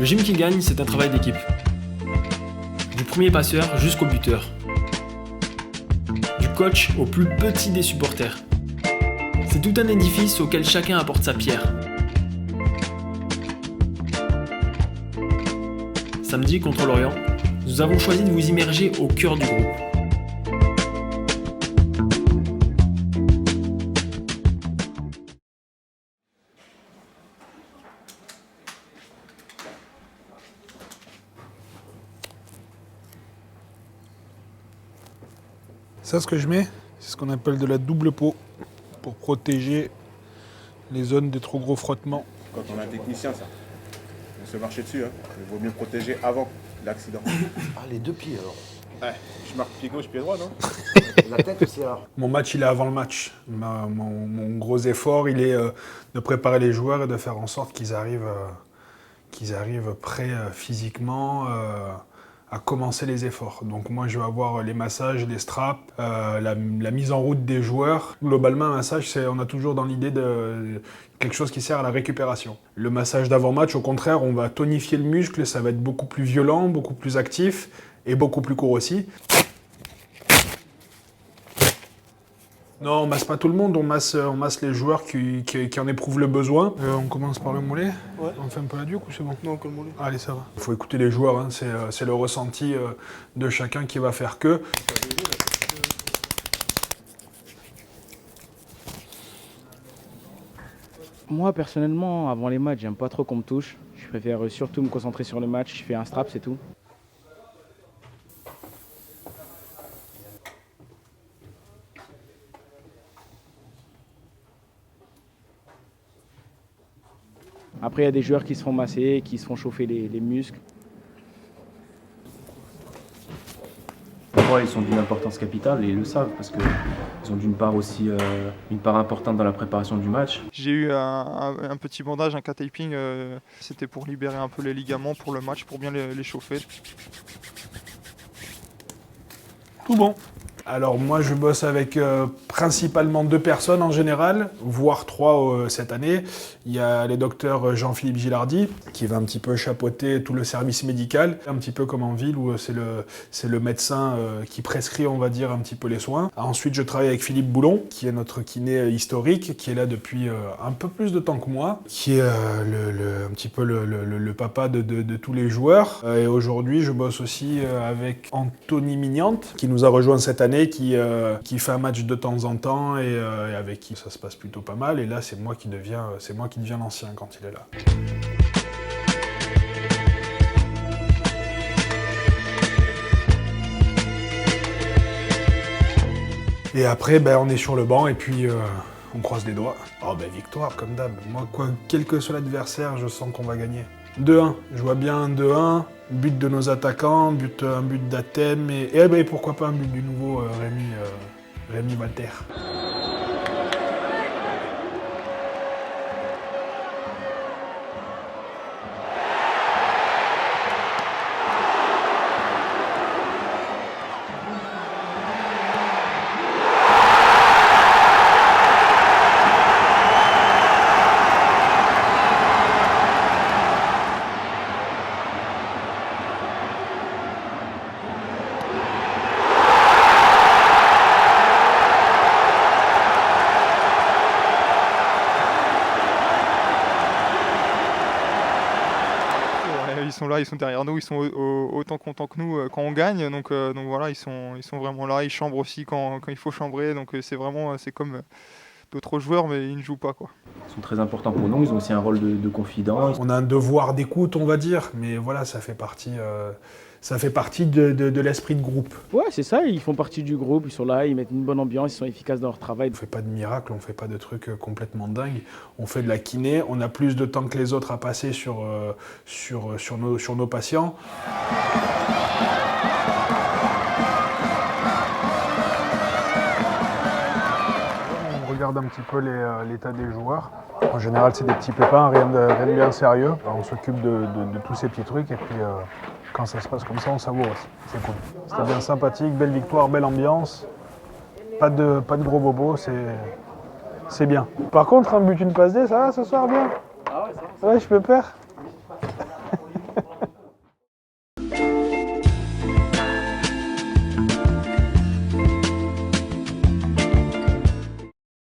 Le gym qui gagne, c'est un travail d'équipe. Du premier passeur jusqu'au buteur. Du coach au plus petit des supporters. C'est tout un édifice auquel chacun apporte sa pierre. Samedi, contre Lorient, nous avons choisi de vous immerger au cœur du groupe. Ça, ce que je mets, c'est ce qu'on appelle de la double peau pour protéger les zones des trop gros frottements. Quand on a un technicien, ça, on se marcher dessus. Hein. Il vaut mieux protéger avant l'accident. Ah, les deux pieds alors. Ouais, je marque pied gauche, pied droit, non? La tête aussi alors. Mon match, il est avant le match. Mon gros effort, il est de préparer les joueurs et de faire en sorte qu'ils arrivent prêts physiquement à commencer les efforts. Donc moi, je vais avoir les massages, les straps, la mise en route des joueurs. Globalement, un massage, on a toujours dans l'idée de quelque chose qui sert à la récupération. Le massage d'avant-match, au contraire, on va tonifier le muscle, ça va être beaucoup plus violent, beaucoup plus actif et beaucoup plus court aussi. Non, on masse pas tout le monde, on masse les joueurs qui en éprouvent le besoin. On commence par le mollet. Ouais. On fait un peu la duque ou c'est bon? Non, que le mollet. Allez, ça va. Il faut écouter les joueurs, hein. C'est le ressenti de chacun qui va faire que. Moi, personnellement, avant les matchs, j'aime pas trop qu'on me touche. Je préfère surtout me concentrer sur le match. Je fais un strap, c'est tout. Après, il y a des joueurs qui se font masser, qui se font chauffer les muscles. Pour moi, ils sont d'une importance capitale et ils le savent parce qu'ils ont d'une part aussi une part importante dans la préparation du match. J'ai eu un petit bandage, un K-taping. C'était pour libérer un peu les ligaments pour le match, pour bien les chauffer. Tout bon. Alors moi je bosse avec principalement 2 personnes en général, voire 3 cette année. Il y a les docteurs Jean-Philippe Gilardi qui va un petit peu chapeauter tout le service médical, un petit peu comme en ville où c'est le médecin qui prescrit on va dire un petit peu les soins. Ensuite je travaille avec Philippe Boulon qui est notre kiné historique, qui est là depuis un peu plus de temps que moi, qui est un petit peu le papa de tous les joueurs. Et aujourd'hui je bosse aussi avec Anthony Mignante qui nous a rejoint cette année, qui fait un match de temps en temps et avec qui ça se passe plutôt pas mal. Et là, c'est moi qui deviens l'ancien quand il est là. Et après, on est sur le banc et puis on croise les doigts. Oh victoire, comme d'hab. Moi, quel que soit l'adversaire, je sens qu'on va gagner. 2-1, je vois bien un 2-1, but de nos attaquants, un but d'Athènes, et pourquoi pas un but du nouveau Rémi Walter. Ils sont là, ils sont derrière nous, ils sont autant contents que nous quand on gagne. Donc voilà, ils sont vraiment là, ils chambrent aussi quand il faut chambrer. Donc c'est comme d'autres joueurs, mais ils ne jouent pas, quoi. Ils sont très importants pour nous, ils ont aussi un rôle de confident. On a un devoir d'écoute, on va dire, mais voilà, ça fait partie de l'esprit de groupe. Ouais, c'est ça, ils font partie du groupe, ils sont là, ils mettent une bonne ambiance, ils sont efficaces dans leur travail. On ne fait pas de miracle, on ne fait pas de trucs complètement dingues. On fait de la kiné, on a plus de temps que les autres à passer sur nos patients. On regarde un petit peu l'état des joueurs. En général, c'est des petits pépins, rien de bien sérieux. On s'occupe de tous ces petits trucs et puis quand ça se passe comme ça, on savoure aussi. C'est cool. C'était bien sympathique, belle victoire, belle ambiance. Pas de gros bobos, c'est bien. Par contre, un but, une passe D, ça va ce soir bien? Ah ouais, ça va. Ouais, je peux faire.